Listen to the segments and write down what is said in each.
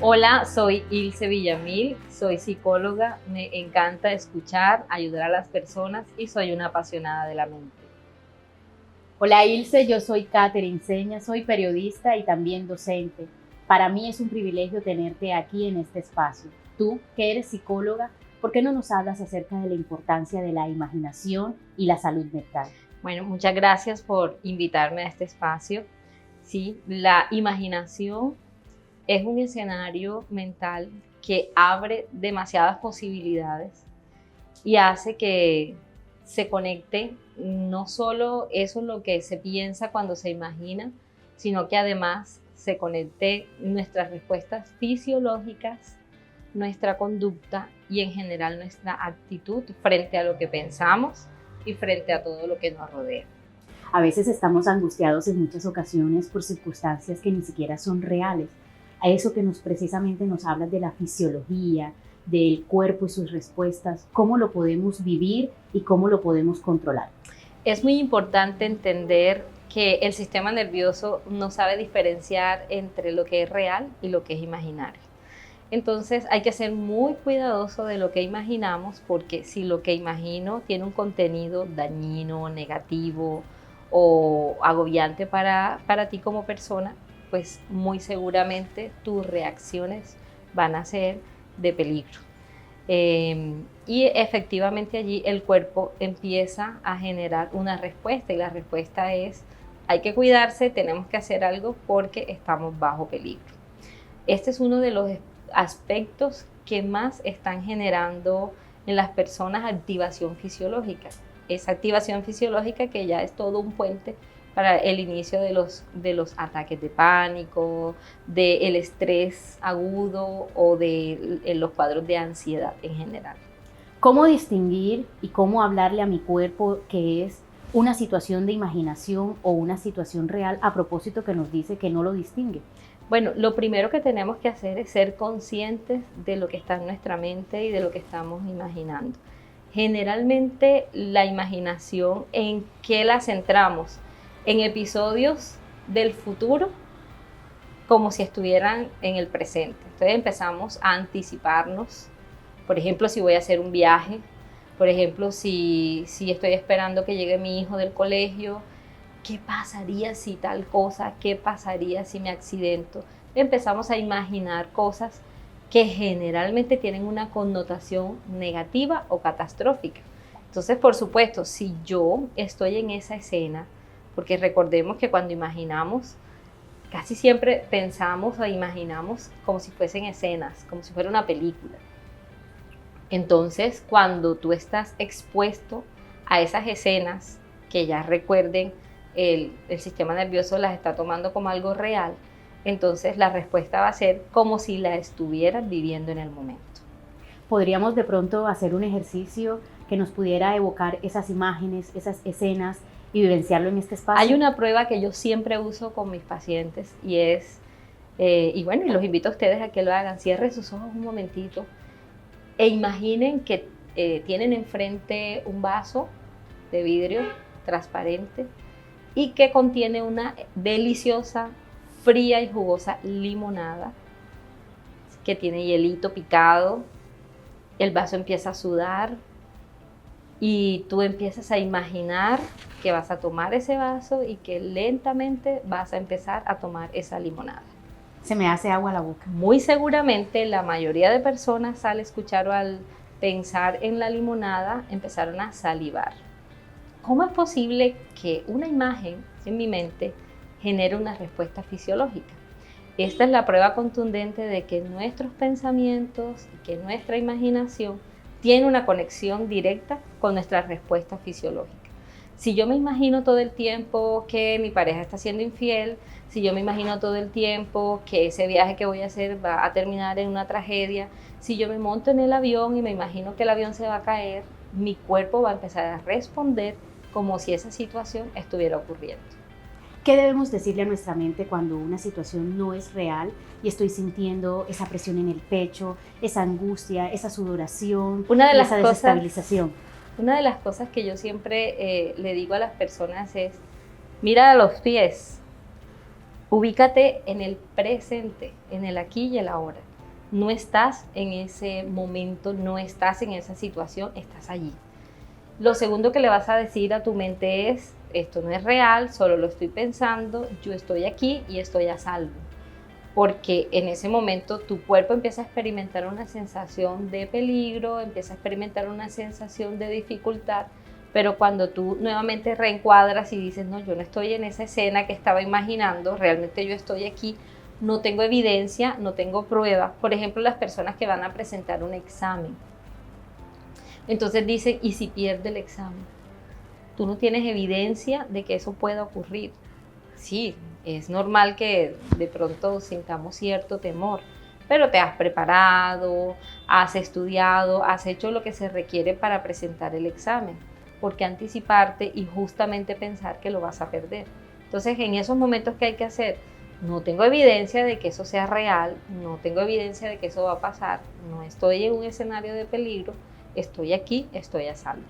Hola, soy Ilse Villamil, soy psicóloga, me encanta escuchar, ayudar a las personas y soy una apasionada de la mente. Hola Ilse, yo soy Katherine Seña, soy periodista y también docente. Para mí es un privilegio tenerte aquí en este espacio. Tú, que eres psicóloga, ¿por qué no nos hablas acerca de la importancia de la imaginación y la salud mental? Bueno, muchas gracias por invitarme a este espacio. Sí, la imaginación es un escenario mental que abre demasiadas posibilidades y hace que se conecte no solo eso en lo que se piensa cuando se imagina, sino que además se conecte nuestras respuestas fisiológicas, nuestra conducta y en general nuestra actitud frente a lo que pensamos y frente a todo lo que nos rodea. A veces estamos angustiados en muchas ocasiones por circunstancias que ni siquiera son reales. A eso que precisamente nos hablas de la fisiología, del cuerpo y sus respuestas, cómo lo podemos vivir y cómo lo podemos controlar. Es muy importante entender que el sistema nervioso no sabe diferenciar entre lo que es real y lo que es imaginario. Entonces hay que ser muy cuidadoso de lo que imaginamos, porque si lo que imagino tiene un contenido dañino, negativo o agobiante para ti como persona, pues muy seguramente tus reacciones van a ser de peligro. Y efectivamente allí el cuerpo empieza a generar una respuesta y la respuesta es: hay que cuidarse, tenemos que hacer algo porque estamos bajo peligro. Este es uno de los aspectos que más están generando en las personas activación fisiológica. Esa activación fisiológica que ya es todo un puente para el inicio de los ataques de pánico, del estrés agudo o de los cuadros de ansiedad en general. ¿Cómo distinguir y cómo hablarle a mi cuerpo que es una situación de imaginación o una situación real, a propósito que nos dice que no lo distingue? Bueno, lo primero que tenemos que hacer es ser conscientes de lo que está en nuestra mente y de lo que estamos imaginando. Generalmente la imaginación, ¿en qué la centramos? En episodios del futuro, como si estuvieran en el presente. Entonces empezamos a anticiparnos. Por ejemplo, si voy a hacer un viaje, por ejemplo, si estoy esperando que llegue mi hijo del colegio, ¿qué pasaría si tal cosa? ¿Qué pasaría si me accidento? Empezamos a imaginar cosas que generalmente tienen una connotación negativa o catastrófica. Entonces, por supuesto, si yo estoy en esa escena, porque recordemos que cuando imaginamos, casi siempre pensamos o imaginamos como si fuesen escenas, como si fuera una película. Entonces, cuando tú estás expuesto a esas escenas que ya recuerden, el sistema nervioso las está tomando como algo real, entonces la respuesta va a ser como si la estuvieras viviendo en el momento. ¿Podríamos de pronto hacer un ejercicio que nos pudiera evocar esas imágenes, esas escenas y vivenciarlo en este espacio? Hay una prueba que yo siempre uso con mis pacientes y es, y bueno, y los invito a ustedes a que lo hagan. Cierren sus ojos un momentito e imaginen que tienen enfrente un vaso de vidrio transparente y que contiene una deliciosa, fría y jugosa limonada que tiene hielito picado. El vaso empieza a sudar y tú empiezas a imaginar que vas a tomar ese vaso y que lentamente vas a empezar a tomar esa limonada. Se me hace agua la boca. Muy seguramente la mayoría de personas al escuchar o al pensar en la limonada empezaron a salivar. ¿Cómo es posible que una imagen en mi mente genere una respuesta fisiológica? Esta es la prueba contundente de que nuestros pensamientos y que nuestra imaginación tiene una conexión directa con nuestra respuesta fisiológica. Si yo me imagino todo el tiempo que mi pareja está siendo infiel, si yo me imagino todo el tiempo que ese viaje que voy a hacer va a terminar en una tragedia, si yo me monto en el avión y me imagino que el avión se va a caer, mi cuerpo va a empezar a responder como si esa situación estuviera ocurriendo. ¿Qué debemos decirle a nuestra mente cuando una situación no es real y estoy sintiendo esa presión en el pecho, esa angustia, esa sudoración, esa desestabilización? Una de las cosas que yo siempre le digo a las personas es: mira a los pies, ubícate en el presente, en el aquí y el ahora. No estás en ese momento, no estás en esa situación, estás allí. Lo segundo que le vas a decir a tu mente es, esto no es real, solo lo estoy pensando, yo estoy aquí y estoy a salvo. Porque en ese momento tu cuerpo empieza a experimentar una sensación de peligro, empieza a experimentar una sensación de dificultad, pero cuando tú nuevamente reencuadras y dices, no, yo no estoy en esa escena que estaba imaginando, realmente yo estoy aquí, no tengo evidencia, no tengo pruebas. Por ejemplo, las personas que van a presentar un examen. Entonces dicen, ¿y si pierde el examen? Tú no tienes evidencia de que eso pueda ocurrir. Sí, es normal que de pronto sintamos cierto temor, pero te has preparado, has estudiado, has hecho lo que se requiere para presentar el examen. ¿Por qué anticiparte y justamente pensar que lo vas a perder? Entonces, en esos momentos, ¿qué hay que hacer? No tengo evidencia de que eso sea real, no tengo evidencia de que eso va a pasar, no estoy en un escenario de peligro, estoy aquí, estoy a salvo.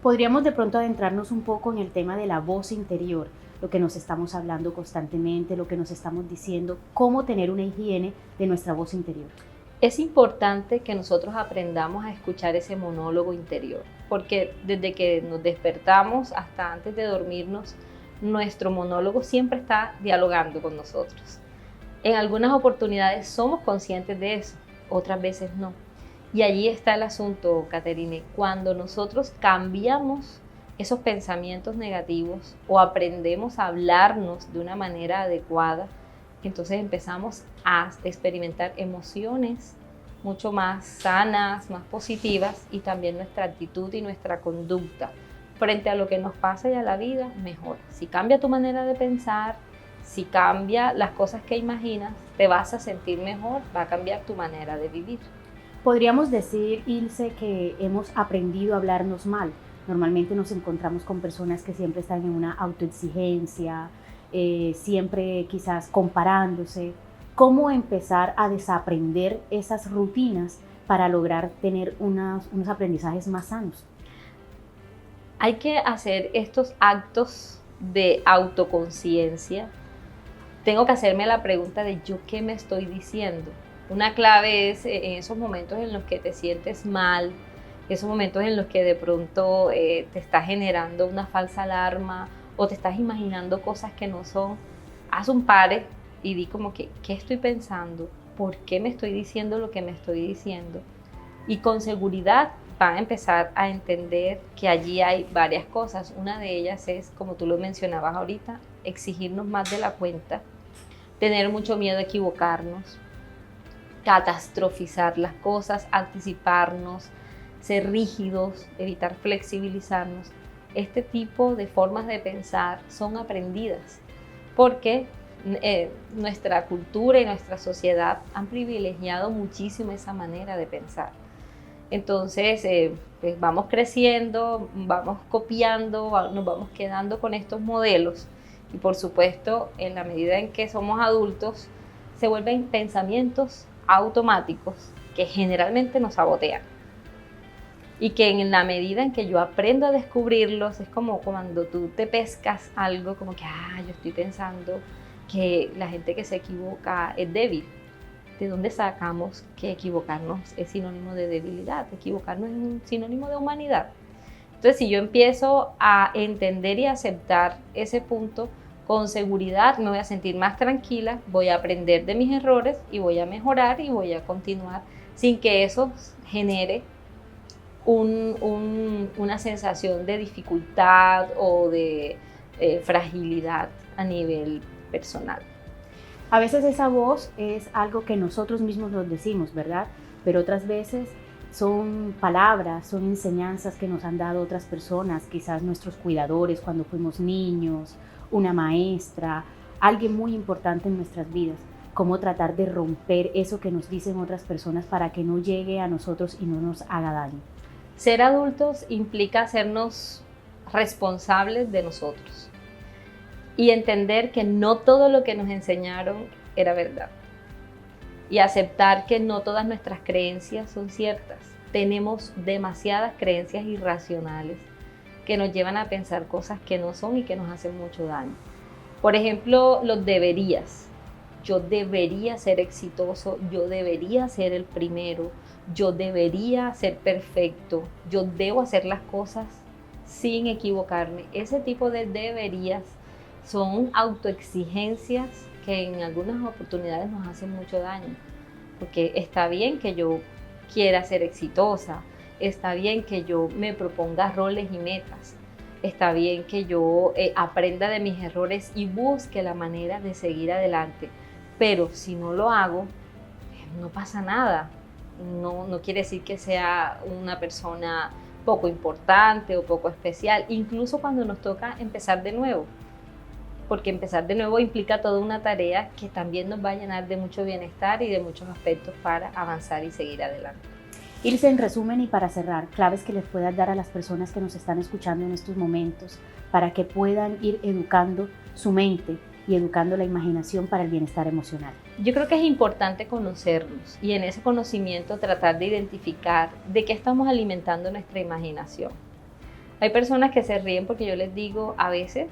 Podríamos de pronto adentrarnos un poco en el tema de la voz interior, lo que nos estamos hablando constantemente, lo que nos estamos diciendo, cómo tener una higiene de nuestra voz interior. Es importante que nosotros aprendamos a escuchar ese monólogo interior, porque desde que nos despertamos hasta antes de dormirnos, nuestro monólogo siempre está dialogando con nosotros. En algunas oportunidades somos conscientes de eso, otras veces no. Y allí está el asunto, Caterine, cuando nosotros cambiamos esos pensamientos negativos o aprendemos a hablarnos de una manera adecuada, entonces empezamos a experimentar emociones mucho más sanas, más positivas, y también nuestra actitud y nuestra conducta frente a lo que nos pasa y a la vida mejora. Si cambia tu manera de pensar, si cambia las cosas que imaginas, te vas a sentir mejor, va a cambiar tu manera de vivir. Podríamos decir, Ilse, que hemos aprendido a hablarnos mal. Normalmente nos encontramos con personas que siempre están en una autoexigencia, siempre quizás comparándose. ¿Cómo empezar a desaprender esas rutinas para lograr tener unos aprendizajes más sanos? Hay que hacer estos actos de autoconciencia. Tengo que hacerme la pregunta de yo qué me estoy diciendo. Una clave es en esos momentos en los que te sientes mal, esos momentos en los que de pronto te está generando una falsa alarma o te estás imaginando cosas que no son. Haz un pare y di como que, ¿qué estoy pensando? ¿Por qué me estoy diciendo lo que me estoy diciendo? Y con seguridad van a empezar a entender que allí hay varias cosas. Una de ellas es, como tú lo mencionabas ahorita, exigirnos más de la cuenta, tener mucho miedo a equivocarnos, catastrofizar las cosas, anticiparnos, ser rígidos, evitar flexibilizarnos. Este tipo de formas de pensar son aprendidas porque nuestra cultura y nuestra sociedad han privilegiado muchísimo esa manera de pensar. Entonces, pues vamos creciendo, vamos copiando, nos vamos quedando con estos modelos y por supuesto, en la medida en que somos adultos, se vuelven pensamientos automáticos que generalmente nos sabotean y que en la medida en que yo aprendo a descubrirlos, es como cuando tú te pescas algo, como que, yo estoy pensando que la gente que se equivoca es débil. ¿De dónde sacamos que equivocarnos es sinónimo de debilidad? Equivocarnos es un sinónimo de humanidad. Entonces, si yo empiezo a entender y aceptar ese punto, con seguridad me voy a sentir más tranquila, voy a aprender de mis errores y voy a mejorar y voy a continuar sin que eso genere una sensación de dificultad o de fragilidad a nivel personal. A veces esa voz es algo que nosotros mismos nos decimos, ¿verdad? Pero otras veces son palabras, son enseñanzas que nos han dado otras personas, quizás nuestros cuidadores cuando fuimos niños, una maestra, alguien muy importante en nuestras vidas. Cómo tratar de romper eso que nos dicen otras personas para que no llegue a nosotros y no nos haga daño. Ser adultos implica hacernos responsables de nosotros y entender que no todo lo que nos enseñaron era verdad y aceptar que no todas nuestras creencias son ciertas. Tenemos demasiadas creencias irracionales que nos llevan a pensar cosas que no son y que nos hacen mucho daño. Por ejemplo, los deberías. yo debería ser exitoso, yo debería ser el primero, yo debería ser perfecto, yo debo hacer las cosas sin equivocarme. Ese tipo de deberías son autoexigencias que en algunas oportunidades nos hacen mucho daño, porque está bien que yo quiera ser exitosa, está bien que yo me proponga roles y metas, está bien que yo aprenda de mis errores y busque la manera de seguir adelante, pero si no lo hago, no pasa nada. No quiere decir que sea una persona poco importante o poco especial, incluso cuando nos toca empezar de nuevo, porque empezar de nuevo implica toda una tarea que también nos va a llenar de mucho bienestar y de muchos aspectos para avanzar y seguir adelante. Ilse, en resumen y para cerrar, claves que les puedas dar a las personas que nos están escuchando en estos momentos para que puedan ir educando su mente y educando la imaginación para el bienestar emocional. Yo creo que es importante conocernos y en ese conocimiento tratar de identificar de qué estamos alimentando nuestra imaginación. Hay personas que se ríen porque yo les digo, a veces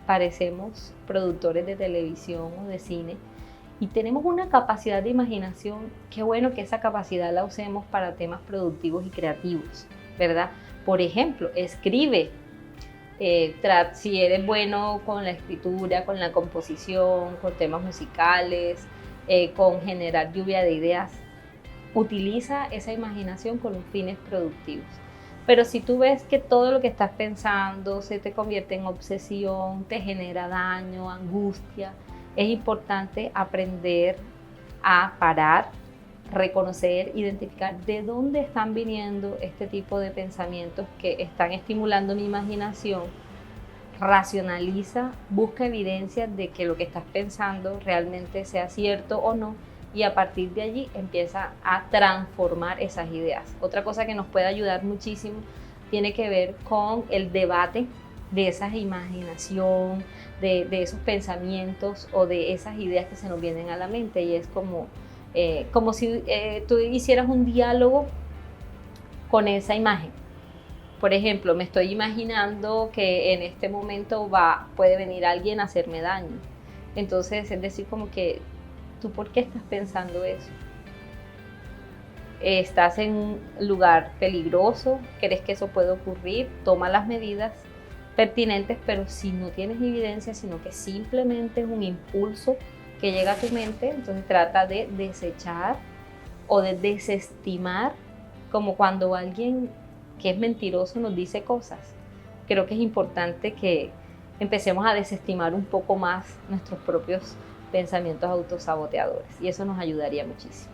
parecemos productores de televisión o de cine y tenemos una capacidad de imaginación, qué bueno que esa capacidad la usemos para temas productivos y creativos, ¿verdad? Por ejemplo, escribe. Si eres bueno con la escritura, con la composición, con temas musicales, con generar lluvia de ideas, utiliza esa imaginación con fines productivos. Pero si tú ves que todo lo que estás pensando se te convierte en obsesión, te genera daño, angustia, es importante aprender a parar, reconocer, identificar de dónde están viniendo este tipo de pensamientos que están estimulando mi imaginación. Racionaliza, busca evidencias de que lo que estás pensando realmente sea cierto o no y a partir de allí empieza a transformar esas ideas. Otra cosa que nos puede ayudar muchísimo tiene que ver con el debate de esa imaginación, de esos pensamientos o de esas ideas que se nos vienen a la mente y es como si tú hicieras un diálogo con esa imagen. Por ejemplo, me estoy imaginando que en este momento puede venir alguien a hacerme daño. Entonces, es decir, como que, ¿tú por qué estás pensando eso? ¿Estás en un lugar peligroso? ¿Crees que eso puede ocurrir? Toma las medidas pertinentes, pero si no tienes evidencia, sino que simplemente es un impulso que llega a tu mente, entonces trata de desechar o de desestimar, como cuando alguien que es mentiroso nos dice cosas. Creo que es importante que empecemos a desestimar un poco más nuestros propios pensamientos autosaboteadores y eso nos ayudaría muchísimo.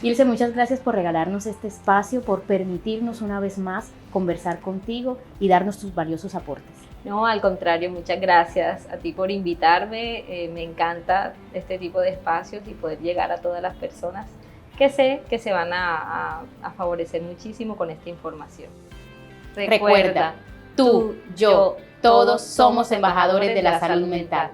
Ilse, muchas gracias por regalarnos este espacio, por permitirnos una vez más conversar contigo y darnos tus valiosos aportes. No, al contrario, muchas gracias a ti por invitarme. Me encanta este tipo de espacios y poder llegar a todas las personas que sé que se van a favorecer muchísimo con esta información. Recuerda, tú, yo, todos somos embajadores de la salud mental.